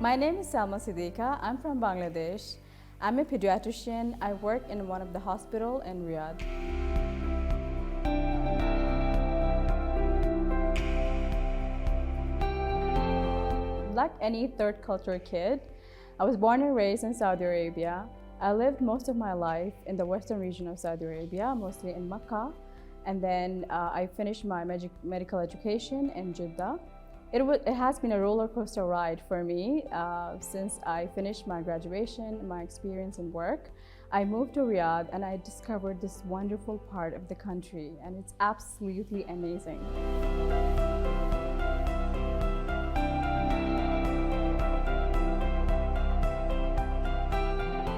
My name is Salma Siddig. I'm from Bangladesh. I'm a pediatrician. I work in one of the hospital in Riyadh. Like any third culture kid, I was born and raised in Saudi Arabia. I lived most of my life in the western region of Saudi Arabia, mostly in Mecca. And then I finished my medical education in Jeddah. It has been a roller coaster ride for me since I finished my graduation, my experience in work. I moved to Riyadh and I discovered this wonderful part of the country, and it's absolutely amazing.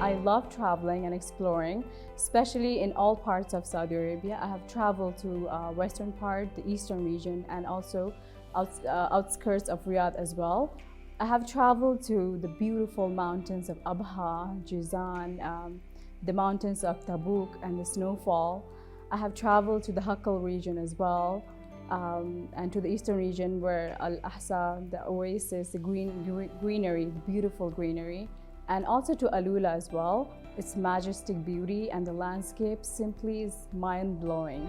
I love traveling and exploring, especially in all parts of Saudi Arabia. I have traveled to western part, the eastern region, and also outskirts of Riyadh as well. I have traveled to the beautiful mountains of Abha, Jizan, the mountains of Tabuk and the snowfall. I have traveled to the Hakal region as well, and to the eastern region where Al-Ahsa, the oasis, the greenery, the beautiful greenery, and also to Alula as well. Its majestic beauty and the landscape simply is mind-blowing.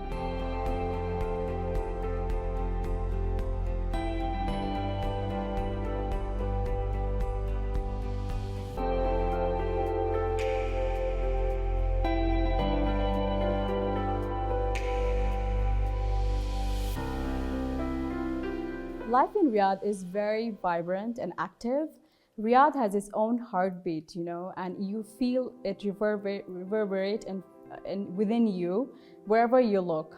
Life in Riyadh is very vibrant and active. Riyadh has its own heartbeat, and you feel it reverberate within you wherever you look.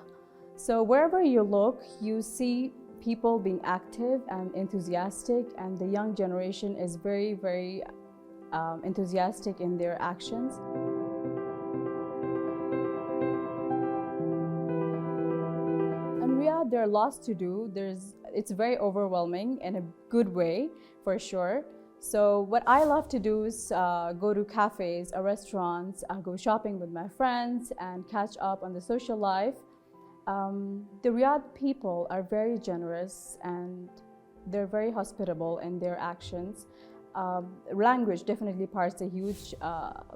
So wherever you look, you see people being active and enthusiastic, and the young generation is very, very enthusiastic in their actions. In Riyadh, there are lots to do. It's very overwhelming in a good way, for sure. So what I love to do is go to cafes or restaurants, go shopping with my friends and catch up on the social life. The Riyadh people are very generous and they're very hospitable in their actions. Language definitely plays a huge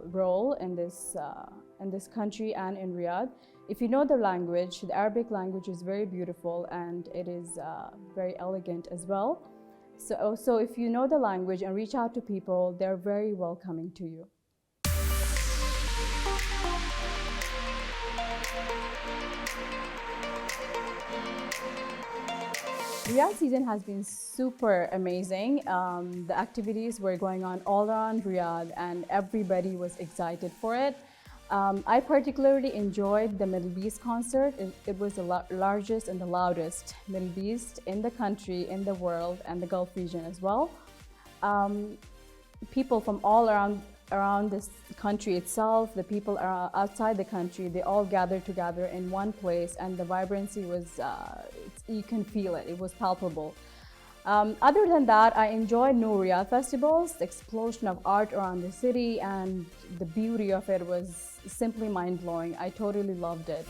role in this country and in Riyadh. If you know the language, the Arabic language is very beautiful and it is very elegant as well. So if you know the language and reach out to people, they're very welcoming to you. Riyadh season has been super amazing. The activities were going on all around Riyadh and everybody was excited for it. I particularly enjoyed the Middle East concert. It was the largest and the loudest Middle East in the country, in the world, and the Gulf region as well. People from all around this country itself, the people outside the country, they all gathered together in one place, and the vibrancy was, you can feel it, it was palpable. Other than that, I enjoyed Noor Riyadh festivals, the explosion of art around the city, and the beauty of it was simply mind-blowing. I totally loved it.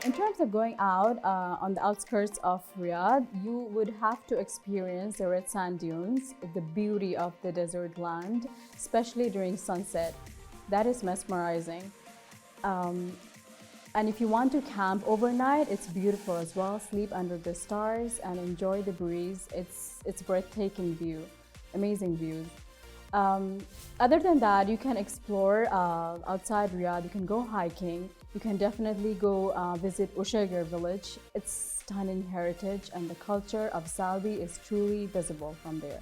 In terms of going out on the outskirts of Riyadh, you would have to experience the red sand dunes, the beauty of the desert land, especially during sunset. That is mesmerizing. And if you want to camp overnight, it's beautiful as well. Sleep under the stars and enjoy the breeze. It's breathtaking view, amazing views. Other than that, you can explore outside Riyadh. You can go hiking. You can definitely go visit Ushagar village. Its stunning heritage and the culture of Saudi is truly visible from there.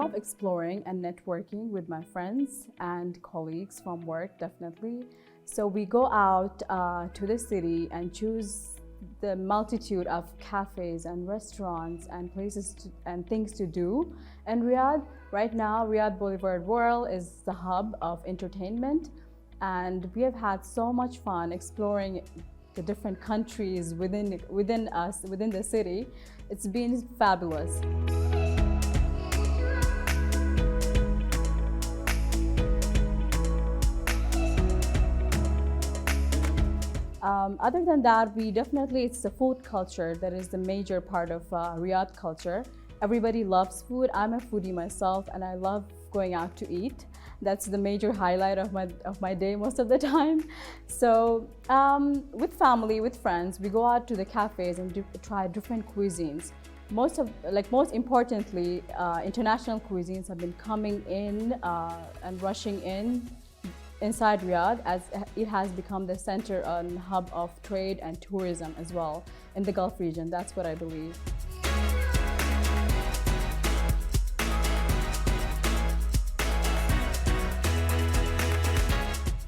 love exploring and networking with my friends and colleagues from work, definitely. So we go out to the city and choose the multitude of cafes and restaurants and and things to do. And Riyadh, right now, Riyadh Boulevard World is the hub of entertainment. And we have had so much fun exploring the different countries within us, within the city. It's been fabulous. Other than that, it's the food culture that is the major part of Riyadh culture. Everybody loves food. I'm a foodie myself, and I love going out to eat. That's the major highlight of my day most of the time. So with family, with friends, we go out to the cafes and try different cuisines. Most importantly, international cuisines have been coming in and rushing in inside Riyadh, as it has become the center and hub of trade and tourism as well in the Gulf region. That's what I believe.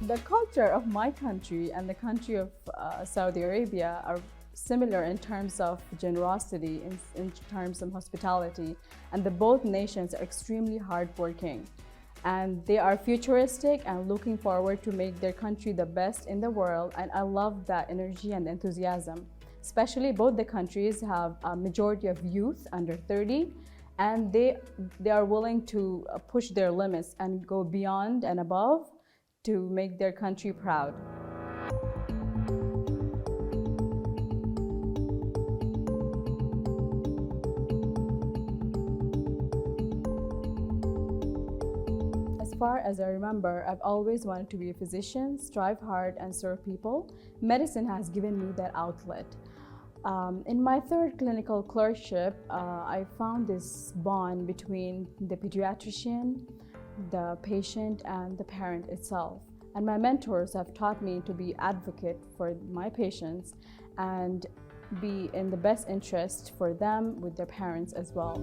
The culture of my country and the country of Saudi Arabia are similar in terms of generosity, in terms of hospitality, and both nations are extremely hardworking. And they are futuristic and looking forward to make their country the best in the world. And I love that energy and enthusiasm. Especially both the countries have a majority of youth under 30, and they are willing to push their limits and go beyond and above to make their country proud. As far as I remember, I've always wanted to be a physician, strive hard, and serve people. Medicine has given me that outlet. In my third clinical clerkship, I found this bond between the pediatrician, the patient, and the parent itself. And my mentors have taught me to be advocate for my patients and be in the best interest for them with their parents as well.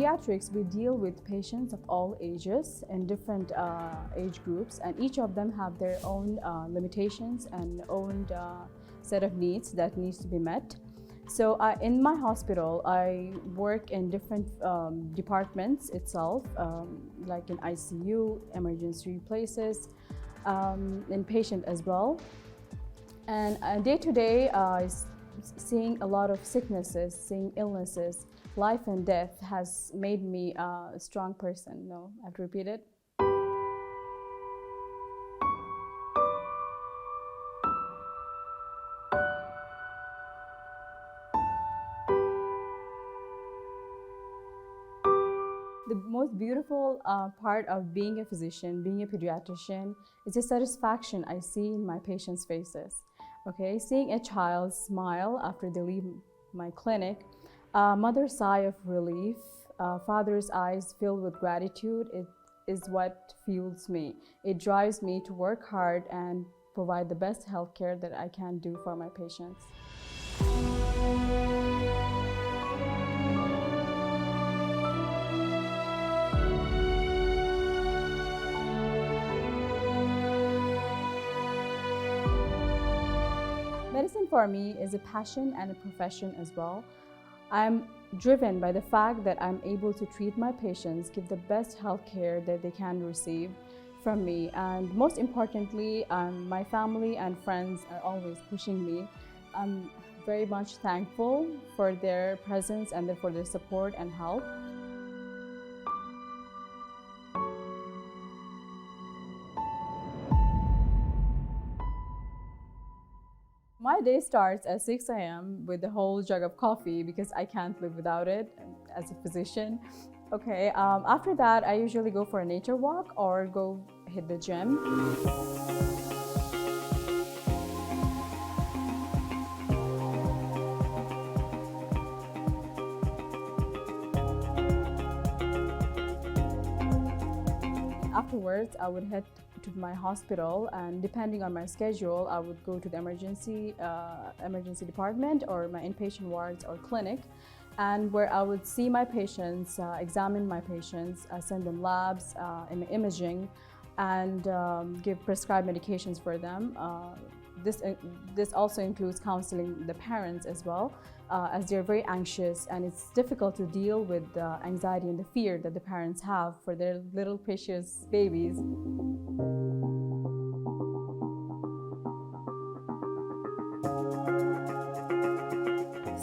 Pediatrics, we deal with patients of all ages and different age groups, and each of them have their own limitations and own set of needs that needs to be met. So in my hospital, I work in different departments itself, like in ICU, emergency places, inpatient as well. And day to day, seeing a lot of sicknesses, seeing illnesses, life and death has made me a strong person. No, I have to repeat it. The most beautiful part of being a physician, being a pediatrician, is the satisfaction I see in my patients' faces. Okay, seeing a child smile after they leave my clinic, mother's sigh of relief, father's eyes filled with gratitude, it is what fuels me. It drives me to work hard and provide the best healthcare that I can do for my patients. Medicine for me is a passion and a profession as well. I'm driven by the fact that I'm able to treat my patients, give the best health care that they can receive from me. And most importantly, my family and friends are always pushing me. I'm very much thankful for their presence and for their support and help. My day starts at 6 a.m. with a whole jug of coffee because I can't live without it as a physician. Okay, after that, I usually go for a nature walk or go hit the gym. Afterwards, I would head to my hospital, and depending on my schedule, I would go to the emergency department or my inpatient wards or clinic, and where I would see my patients, examine my patients, send them labs, imaging, and give prescribed medications for them. This also includes counseling the parents as well, as they're very anxious, and it's difficult to deal with the anxiety and the fear that the parents have for their little precious babies.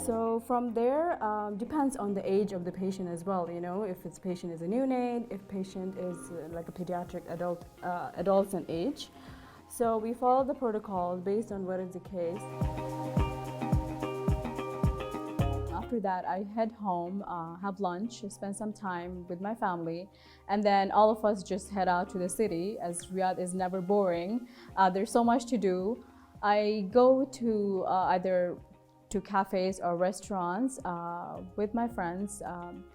So from there, depends on the age of the patient as well. You know, if it's patient is a neonate, if patient is like a pediatric adolescent age. So we follow the protocol based on what is the case. After that, I head home, have lunch, spend some time with my family, and then all of us just head out to the city, as Riyadh is never boring. There's so much to do. I go to either to cafes or restaurants with my friends,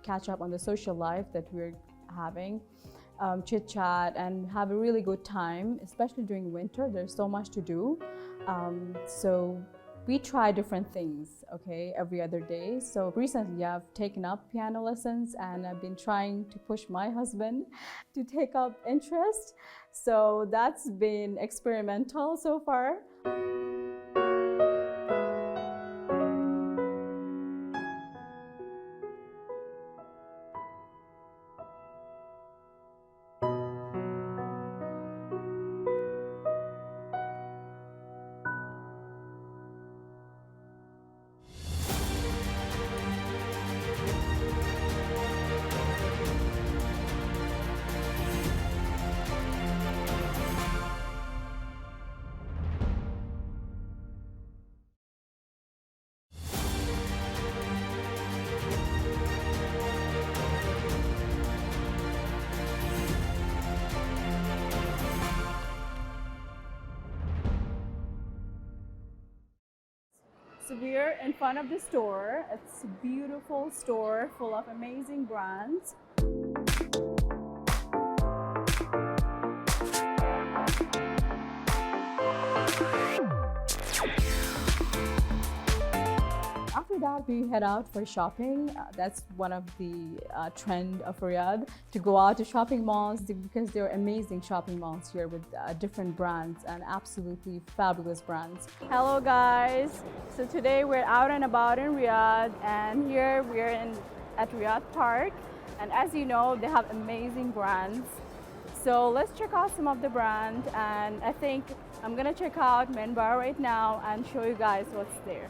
catch up on the social life that we're having, chit chat and have a really good time, especially during winter. There's so much to do. So we try different things, okay, every other day. So recently I've taken up piano lessons, and I've been trying to push my husband to take up interest. So that's been experimental so far. So we're in front of the store. It's a beautiful store full of amazing brands. After that, we head out for shopping. That's one of the trend of Riyadh, to go out to shopping malls, because there are amazing shopping malls here with different brands and absolutely fabulous brands. Hello guys! So today we're out and about in Riyadh, and here we're at Riyadh Park. And as you know, they have amazing brands. So let's check out some of the brands, and I think I'm gonna check out Menbar right now and show you guys what's there.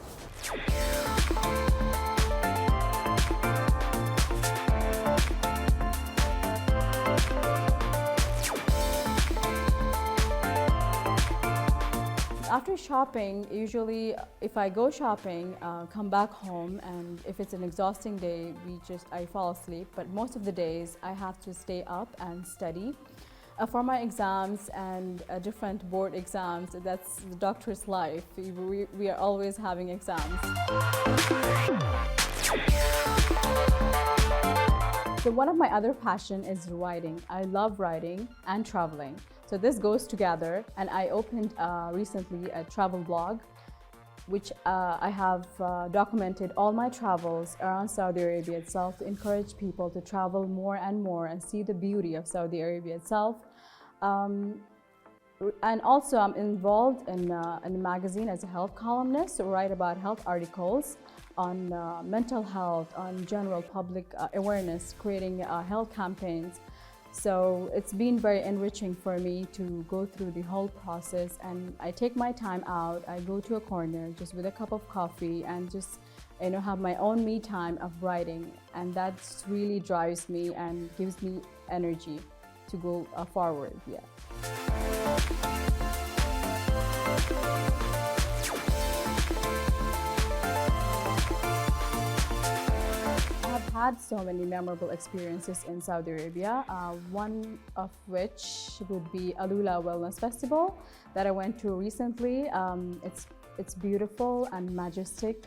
After shopping, usually if I go shopping, come back home, and if it's an exhausting day, I fall asleep. But most of the days I have to stay up and study for my exams and different board exams. That's the doctor's life. We are always having exams. So one of my other passion is writing. I love writing and traveling. So this goes together, and I opened recently a travel blog, which I have documented all my travels around Saudi Arabia itself, to encourage people to travel more and more and see the beauty of Saudi Arabia itself. And also I'm involved in a magazine as a health columnist, to write about health articles on mental health, on general public awareness, creating health campaigns. So it's been very enriching for me to go through the whole process, and I take my time out. I go to a corner just with a cup of coffee and just have my own me time of writing, and that really drives me and gives me energy to go forward. Yeah. I've had so many memorable experiences in Saudi Arabia, one of which would be Alula Wellness Festival that I went to recently. It's beautiful and majestic.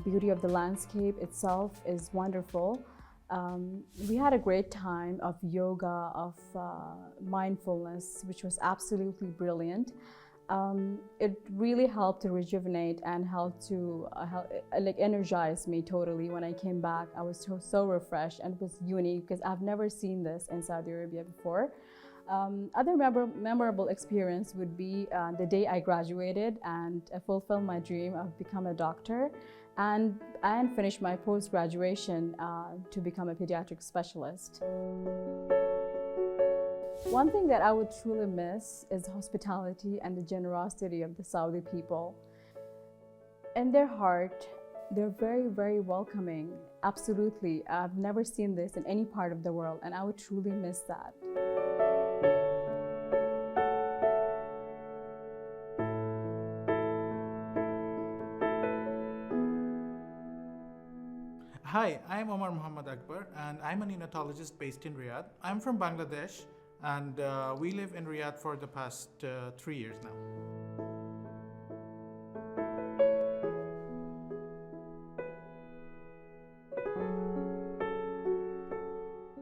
Beauty of the landscape itself is wonderful. We had a great time of yoga, of mindfulness, which was absolutely brilliant. It really helped to rejuvenate and helped to like energize me totally. When I came back, I was so refreshed, and it was unique because I've never seen this in Saudi Arabia before. Other memorable experience would be the day I graduated and I fulfilled my dream of becoming a doctor and finish my post-graduation to become a pediatric specialist. One thing that I would truly miss is the hospitality and the generosity of the Saudi people. In their heart, they're very, very welcoming. Absolutely. I've never seen this in any part of the world, and I would truly miss that. Hi, I'm Omar Muhammad Akbar, and I'm a neonatologist based in Riyadh. I'm from Bangladesh, and we live in Riyadh for the past 3 years now.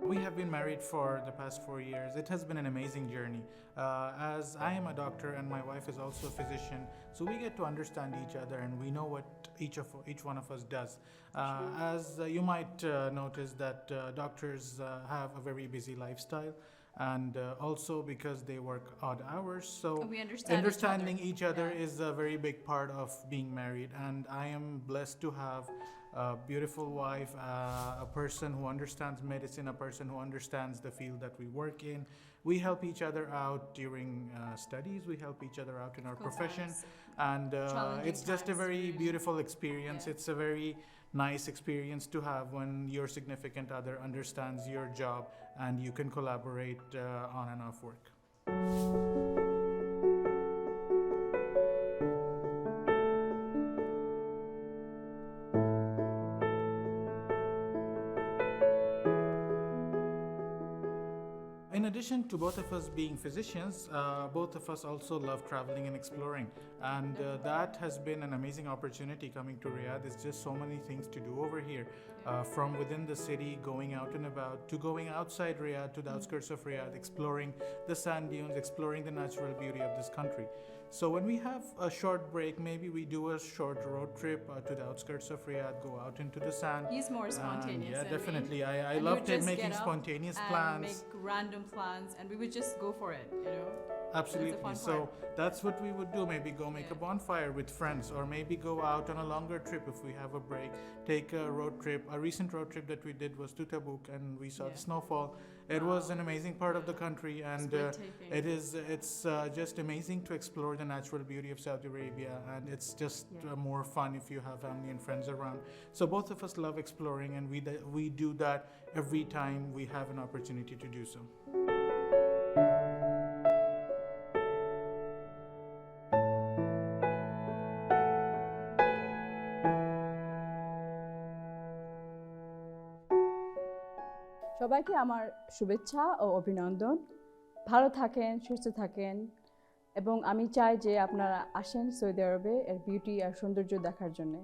We have been married for the past 4 years. It has been an amazing journey. As I am a doctor and my wife is also a physician, so we get to understand each other and we know what each one of us does. As you might notice that doctors have a very busy lifestyle, and also because they work odd hours, so we understand understanding each other Yeah. is a very big part of being married. And I am blessed to have a beautiful wife, a person who understands medicine, a person who understands the field that we work in. We help each other out during studies, we help each other out in our profession, and it's just a very beautiful experience. Yeah. It's a very nice experience to have when your significant other understands your job and you can collaborate on and off work. In addition to both of us being physicians, both of us also love traveling and exploring, and that has been an amazing opportunity coming to Riyadh. There's just so many things to do over here, from within the city, going out and about, to going outside Riyadh to the outskirts of Riyadh, exploring the sand dunes, exploring the natural beauty of this country. So when we have a short break, maybe we do a short road trip to the outskirts of Riyadh, go out into the sand. He's more spontaneous Yeah, than me. definitely. I And we love would just making get up spontaneous and plans. make random plans, and we would just go for it, you know. Absolutely. fun So part. that's what we would do. Maybe go make a Yeah. bonfire with friends, or maybe go out on a longer trip if we have a break. Take a road trip. A recent road trip that we did was to Tabuk, and we saw the Yeah. snowfall. It was an amazing part of the country, and breathtaking. it's just amazing to explore the natural beauty of Saudi Arabia, and it's just more fun if you have family and friends around. So both of us love exploring, and we do that every time we have an opportunity to do so. সবাইকে আমার শুভেচ্ছা ও অভিনন্দন। ভালো থাকেন, সুস্থ থাকেন, এবং আমি চাই যে আপনারা আসেন সৌদি আরবে এর বিউটি আর সৌন্দর্য দেখার জন্য।